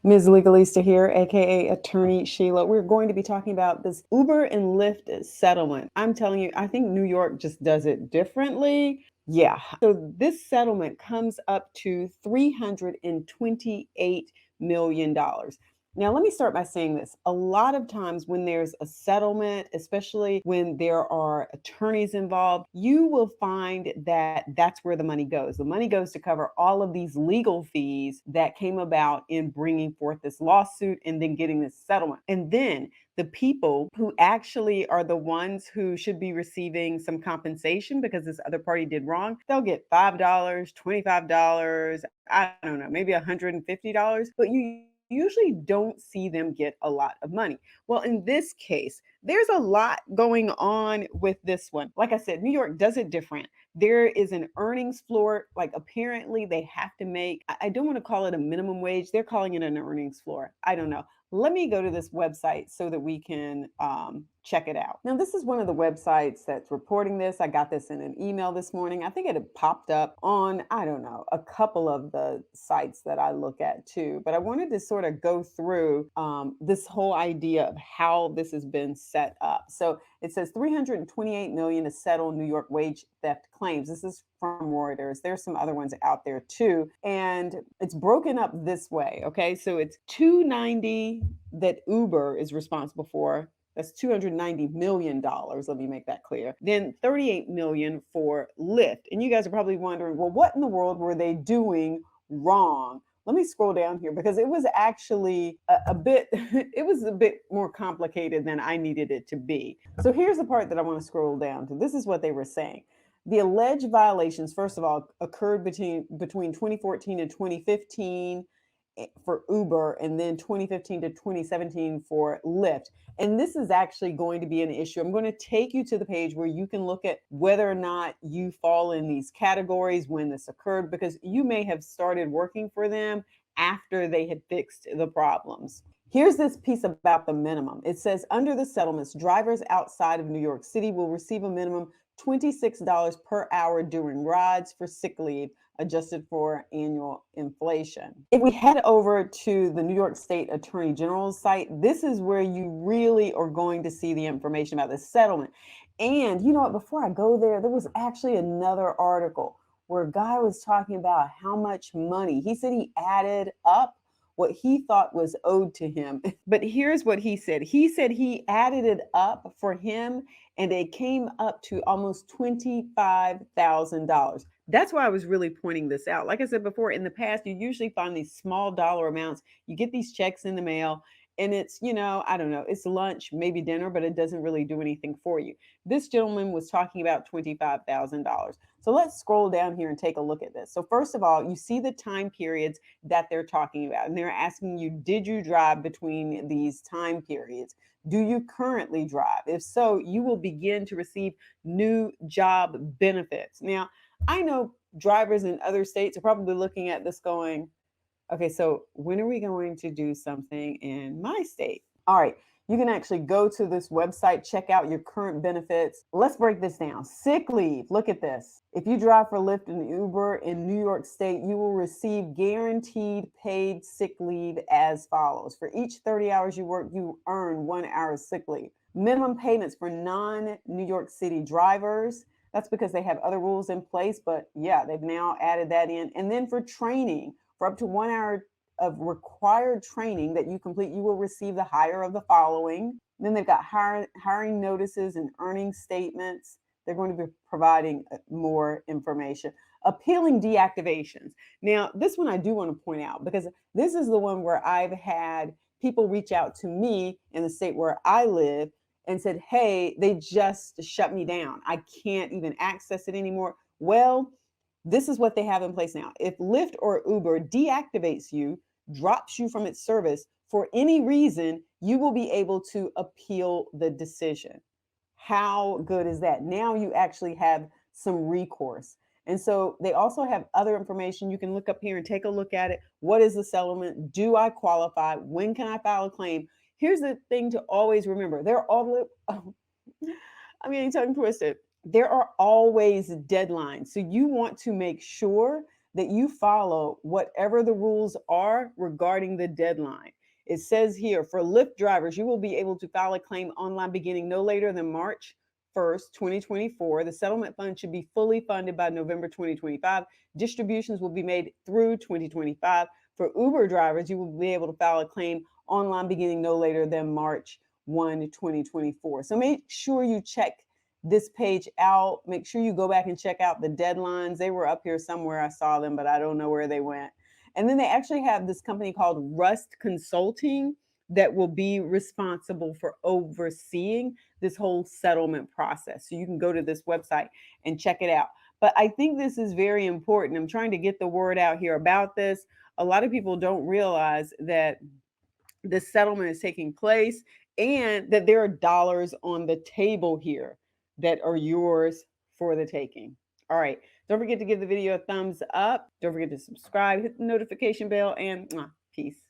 Ms Legalista here, aka Attorney Sheila. We're going to be talking about this Uber and Lyft settlement. I'm telling you, I think New York just does it differently. Yeah. So this settlement comes up to $328 million. Now, let me start by saying this. A lot of times when there's a settlement, especially when there are attorneys involved, you will find that that's where the money goes. The money goes to cover all of these legal fees that came about in bringing forth this lawsuit and then getting this settlement. And then the people who actually are the ones who should be receiving some compensation because this other party did wrong, they'll get $5, $25, I don't know, maybe $150, but you usually don't see them get a lot of money. Well, in this case, there's a lot going on with this one. Like I said, New York does it different. There is an earnings floor. Like apparently they have to make, I don't want to call it a minimum wage. They're calling it an earnings floor. I don't know. Let me go to this website so that we can check it out. Now, this is one of the websites that's reporting this. I got this in an email this morning. I think it had popped up on, I don't know, a couple of the sites that I look at too. But I wanted to sort of go through this whole idea of how this has been set up. So it says 328 million to settle New York wage theft claims. This is from Reuters. There's some other ones out there too. And it's broken up this way. Okay. So it's 290 that Uber is responsible for. That's $290 million. Let me make that clear. Then 38 million for Lyft. And you guys are probably wondering, well, what in the world were they doing wrong? Let me scroll down here because it was actually a bit it was a bit more complicated than I needed it to be. So here's the part that I want to scroll down to. This is what they were saying. The alleged violations, first of all, occurred between 2014 and 2015 for Uber, and then 2015 to 2017 for Lyft. And this is actually going to be an issue. I'm going to take you to the page where you can look at whether or not you fall in these categories when this occurred, because you may have started working for them after they had fixed the problems. Here's this piece about the minimum. It says under the settlements, drivers outside of New York City will receive a minimum $26 per hour during rides for sick leave, adjusted for annual inflation. If we head over to the New York State Attorney General's site, this is where you really are going to see the information about this settlement. And you know what, before I go there was actually another article where a guy was talking about how much money. He said he added up what he thought was owed to him. But here's what he said. He said he added it up for him and it came up to almost $25,000. That's why I was really pointing this out. Like I said before, in the past, you usually find these small dollar amounts. You get these checks in the mail and it's, I don't know, it's lunch, maybe dinner, but it doesn't really do anything for you. This gentleman was talking about $25,000. So let's scroll down here and take a look at this. So first of all, you see the time periods that they're talking about, and they're asking you, did you drive between these time periods? Do you currently drive? If so, you will begin to receive new job benefits. Now, I know drivers in other states are probably looking at this going, okay, so when are we going to do something in my state? All right, you can actually go to this website, check out your current benefits. Let's break this down. Sick leave, look at this. If you drive for Lyft and Uber in New York State, you will receive guaranteed paid sick leave as follows. For each 30 hours you work, you earn 1 hour sick leave. Minimum payments for non-New York City drivers. That's because they have other rules in place, but yeah, they've now added that in. And then for training, for up to 1 hour of required training that you complete, you will receive the higher of the following. Then they've got hiring notices and earning statements. They're going to be providing more information. Appealing deactivations. Now, this one I do want to point out because this is the one where I've had people reach out to me in the state where I live and said, hey, they just shut me down. I can't even access it anymore. Well, this is what they have in place now. If Lyft or Uber deactivates you, drops you from its service for any reason, you will be able to appeal the decision. How good is that? Now you actually have some recourse. And so they also have other information. You can look up here and take a look at it. What is the settlement? Do I qualify? When can I file a claim? Here's the thing to always remember. They're all, I mean, tongue twisted. There are always deadlines. So you want to make sure that you follow whatever the rules are regarding the deadline. It says here for Lyft drivers, you will be able to file a claim online beginning no later than March 1st, 2024. The settlement fund should be fully funded by November 2025. Distributions will be made through 2025. For Uber drivers, you will be able to file a claim online beginning no later than March 1, 2024. So make sure you check this page out. Make sure you go back and check out the deadlines. They were up here somewhere. I saw them, but I don't know where they went. And then they actually have this company called Rust Consulting that will be responsible for overseeing this whole settlement process. So you can go to this website and check it out. But I think this is very important. I'm trying to get the word out here about this. A lot of people don't realize that this settlement is taking place and that there are dollars on the table here that are yours for the taking. All right. Don't forget to give the video a thumbs up. Don't forget to subscribe, hit the notification bell, and peace.